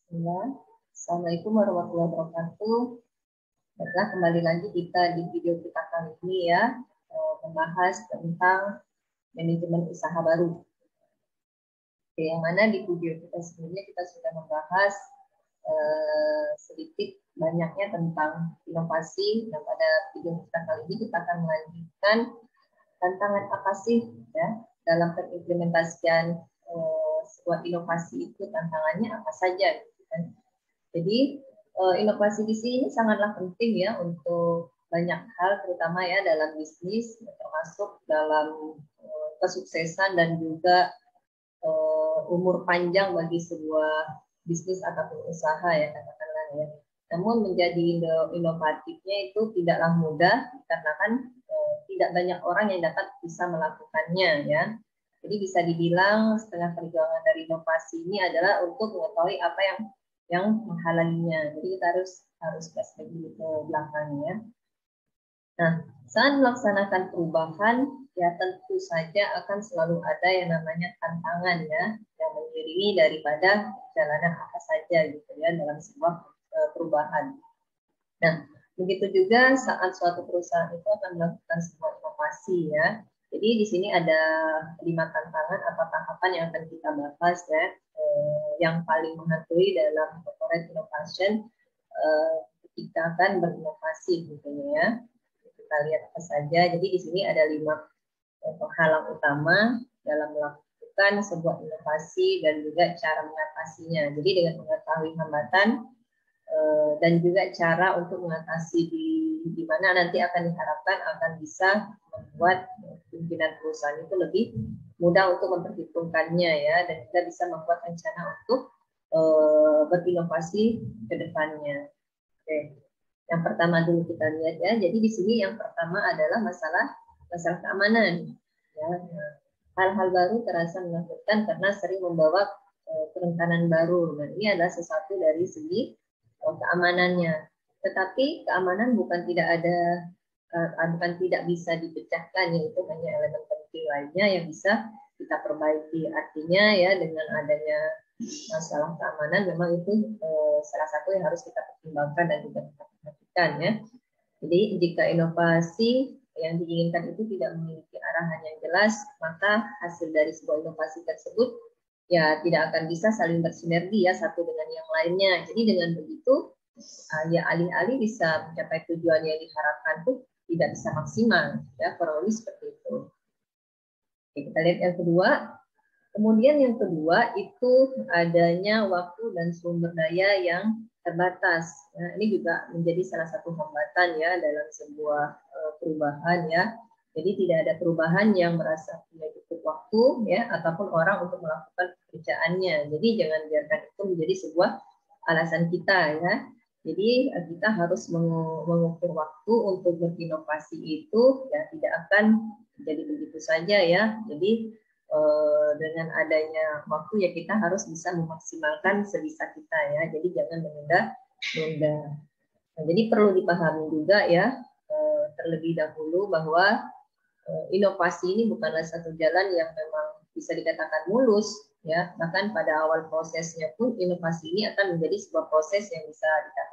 Ya. Assalamualaikum warahmatullahi wabarakatuh. Baiklah, kembali lagi kita di video kita kali ini ya, membahas tentang manajemen usaha baru. Oke, yang mana di video kita sebelumnya kita sudah membahas sedikit banyaknya tentang inovasi. Dan pada video kita kali ini kita akan melanjutkan tantangan apa sih ya dalam pengimplementasian sebuah inovasi itu, tantangannya apa saja gitu kan. Jadi inovasi di sini sangatlah penting ya untuk banyak hal, terutama ya dalam bisnis, termasuk dalam kesuksesan dan juga umur panjang bagi sebuah bisnis ataupun usaha ya katakanlah ya. Namun menjadi inovatifnya itu tidaklah mudah karena kan tidak banyak orang yang dapat bisa melakukannya ya. Jadi bisa dibilang setengah perjuangan dari inovasi ini adalah untuk mengetahui apa yang menghalanginya. Jadi kita harus flashback dulu ke belakang ya. Nah, saat melaksanakan perubahan, ya tentu saja akan selalu ada yang namanya tantangan ya, yang mengiringi daripada perjalanan apa saja gitu ya dalam sebuah perubahan. Nah, begitu juga saat suatu perusahaan itu akan melakukan sebuah inovasi ya. Jadi di sini ada 5 tantangan atau tahapan yang akan kita bahas ya, yang paling menghantui dalam corporate innovation ketika akan berinovasi gitu ya. Kita lihat apa saja. Jadi di sini ada 5 penghalang utama dalam melakukan sebuah inovasi dan juga cara mengatasinya. Jadi dengan mengetahui hambatan dan juga cara untuk mengatasi di mana nanti akan diharapkan akan bisa membuat pimpinan perusahaan itu lebih mudah untuk memperhitungkannya ya, dan kita bisa membuat rencana untuk berinovasi ke depannya. Oke. Yang pertama dulu kita lihat ya. Jadi di sini yang pertama adalah masalah keamanan. Ya. Hal-hal baru terasa menakutkan karena sering membawa kerentanan baru. Nah, ini adalah sesuatu dari segi keamanannya. Tetapi keamanan bukan tidak bisa dipecahkan, yaitu hanya elemen penting lainnya yang bisa kita perbaiki. Artinya ya dengan adanya masalah keamanan memang itu salah satu yang harus kita pertimbangkan dan juga kita perhatikan ya. Jadi jika inovasi yang diinginkan itu tidak memiliki arahan yang jelas, maka hasil dari sebuah inovasi tersebut ya tidak akan bisa saling bersinergi ya satu dengan yang lainnya. Jadi dengan begitu ya alih-alih bisa mencapai tujuan yang diharapkan tuh tidak bisa maksimal ya, kurang lebih seperti itu. Oke, kita lihat yang kedua. Kemudian yang kedua itu adanya waktu dan sumber daya yang terbatas. Nah, ini juga menjadi salah satu hambatan ya dalam sebuah perubahan ya. Jadi tidak ada perubahan yang merasa punya cukup waktu ya ataupun orang untuk melakukan pekerjaannya. Jadi jangan biarkan itu menjadi sebuah alasan kita ya. Jadi kita harus mengukur waktu untuk berinovasi itu ya tidak akan jadi begitu saja ya. Jadi dengan adanya waktu ya kita harus bisa memaksimalkan sebisa kita ya. Jadi jangan menunda. Nah, jadi perlu dipahami juga ya terlebih dahulu bahwa inovasi ini bukanlah satu jalan yang memang bisa dikatakan mulus ya. Bahkan pada awal prosesnya pun inovasi ini akan menjadi sebuah proses yang bisa dikatakan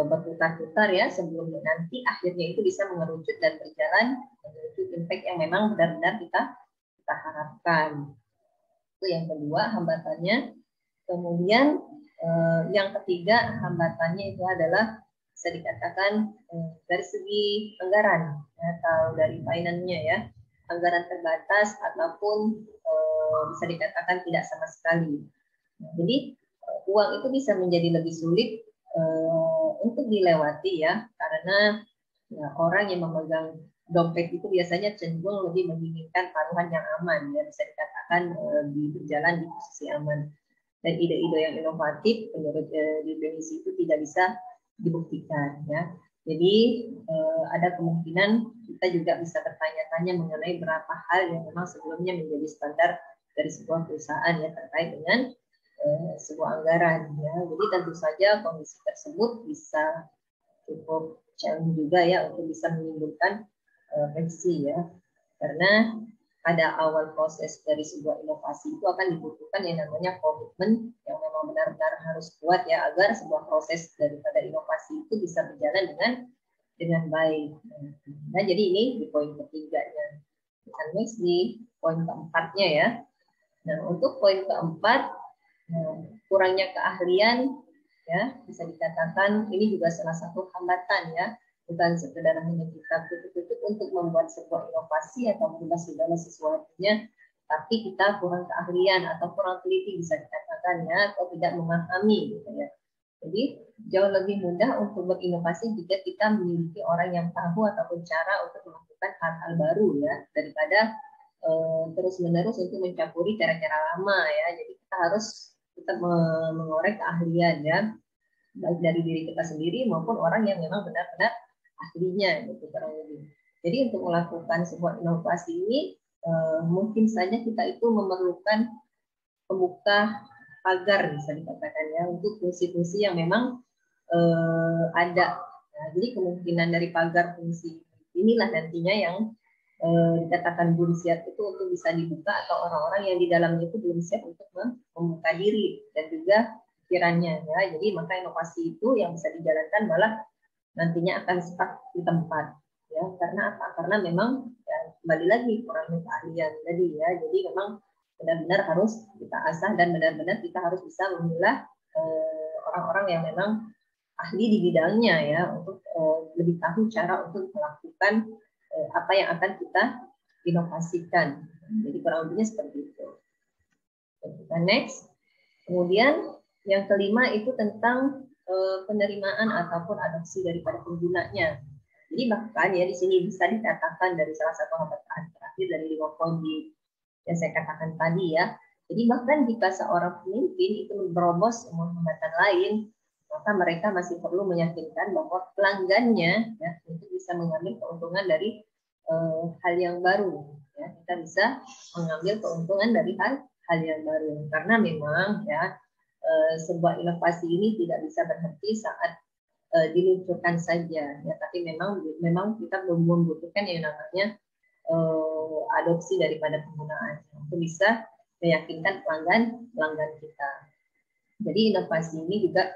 berputar-putar ya sebelum nanti akhirnya itu bisa mengerucut dan berjalan menuju impact yang memang benar-benar kita harapkan. Itu yang kedua hambatannya. Kemudian yang ketiga hambatannya itu adalah bisa dikatakan dari segi anggaran atau dari finance-nya ya, anggaran terbatas ataupun bisa dikatakan tidak sama sekali. Nah, jadi uang itu bisa menjadi lebih sulit untuk dilewati ya, karena ya, orang yang memegang dompet itu biasanya cenderung lebih menginginkan taruhan yang aman ya, bisa dikatakan berjalan di posisi aman. Dan ide-ide yang inovatif menurut definisi itu tidak bisa dibuktikan ya. Jadi ada kemungkinan kita juga bisa bertanya-tanya mengenai berapa hal yang memang sebelumnya menjadi standar dari sebuah perusahaan ya terkait dengan sebuah anggaran ya. Jadi tentu saja kondisi tersebut bisa cukup challenge juga ya untuk bisa menimbulkan revisi ya, karena pada awal proses dari sebuah inovasi itu akan dibutuhkan yang namanya komitmen yang memang memang benar-benar harus kuat ya agar sebuah proses daripada inovasi itu bisa berjalan dengan baik. Nah, jadi ini di poin ketiganya. Kita next di poin keempatnya ya. Nah, untuk poin keempat, kurangnya keahlian ya bisa dikatakan ini juga salah satu hambatan ya, bukan sekedar hanya kita tutup-tutup untuk membuat sebuah inovasi atau merubah segala sesuatunya, tapi kita kurang keahlian atau kurang teliti bisa dikatakan ya, atau tidak memahami gitu ya. Jadi jauh lebih mudah untuk berinovasi jika kita memiliki orang yang tahu ataupun cara untuk melakukan hal-hal baru ya, daripada terus-menerus untuk mencampuri cara-cara lama ya. Jadi kita harus tetap mengorek keahlian ya, baik dari diri kita sendiri maupun orang yang memang benar-benar ahlinya gitu kurang lebih. Jadi untuk melakukan sebuah inovasi ini mungkin saja kita itu memerlukan pembuka pagar bisa dikatakan ya, untuk fungsi-fungsi yang memang ada. Nah, jadi kemungkinan dari pagar fungsi inilah nantinya yang dikatakan belum siap itu untuk bisa dibuka, atau orang-orang yang di dalamnya itu belum siap untuk membuka diri dan juga pikirannya ya. Jadi maka inovasi itu yang bisa dijalankan malah nantinya akan stuck di tempat ya. Karena apa? Karena memang ya, kembali lagi kurangnya keahlian tadi ya. Jadi memang benar-benar harus kita asah dan benar-benar kita harus bisa memilah orang-orang yang memang ahli di bidangnya ya, untuk lebih tahu cara untuk melakukan apa yang akan kita inovasikan. Jadi kurang lebihnya seperti itu. Kita next. Kemudian yang kelima itu tentang penerimaan ataupun adopsi daripada penggunanya. Jadi bahkan ya di sini bisa dikatakan dari salah satu hambatan terakhir dari 5 poin yang saya katakan tadi ya. Jadi bahkan jika seorang pemimpin itu menerobos semua hambatan lain, maka mereka masih perlu meyakinkan bahwa pelanggannya ya, untuk bisa mengambil keuntungan dari hal yang baru. Ya, kita bisa mengambil keuntungan dari hal yang baru. Karena memang ya sebuah inovasi ini tidak bisa berhenti saat diluncurkan saja. Ya, tapi memang kita belum membutuhkan yang namanya adopsi daripada penggunaan untuk bisa meyakinkan pelanggan kita. Jadi inovasi ini juga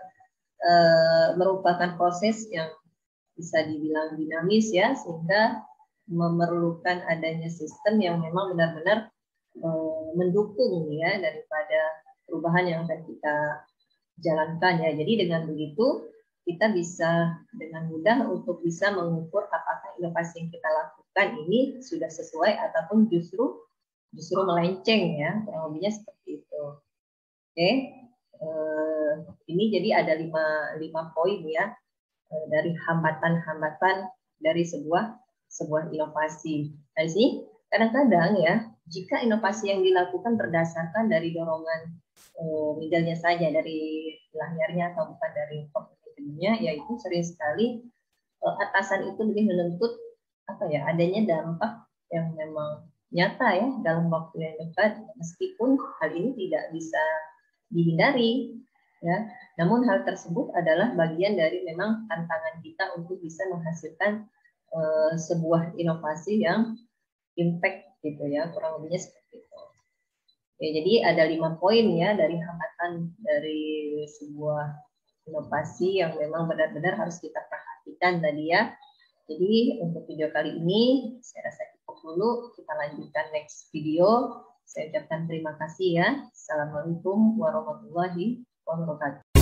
merupakan proses yang bisa dibilang dinamis ya, sehingga memerlukan adanya sistem yang memang benar-benar mendukung ya daripada perubahan yang akan kita jalankan ya. Jadi dengan begitu kita bisa dengan mudah untuk bisa mengukur apakah inovasi yang kita lakukan ini sudah sesuai ataupun justru melenceng ya, kurang lebihnya seperti itu. Oke. Ini jadi ada 5 poin ya dari hambatan-hambatan dari sebuah inovasi. Dari sini kadang-kadang ya, jika inovasi yang dilakukan berdasarkan dari dorongan middle-nya saja, dari layarnya atau bukan dari komputernya, yaitu sering sekali atasan itu lebih menuntut adanya dampak yang memang nyata ya dalam waktu yang dekat, meskipun hal ini tidak bisa dihindari ya. Namun hal tersebut adalah bagian dari memang tantangan kita untuk bisa menghasilkan sebuah inovasi yang impact gitu ya, kurang lebihnya seperti itu. Oke, jadi ada 5 poin ya dari hambatan dari sebuah inovasi yang memang benar-benar harus kita perhatikan tadi ya. Jadi untuk video kali ini saya rasa cukup dulu, kita lanjutkan next video. Saya ucapkan terima kasih ya. Assalamualaikum warahmatullahi wabarakatuh.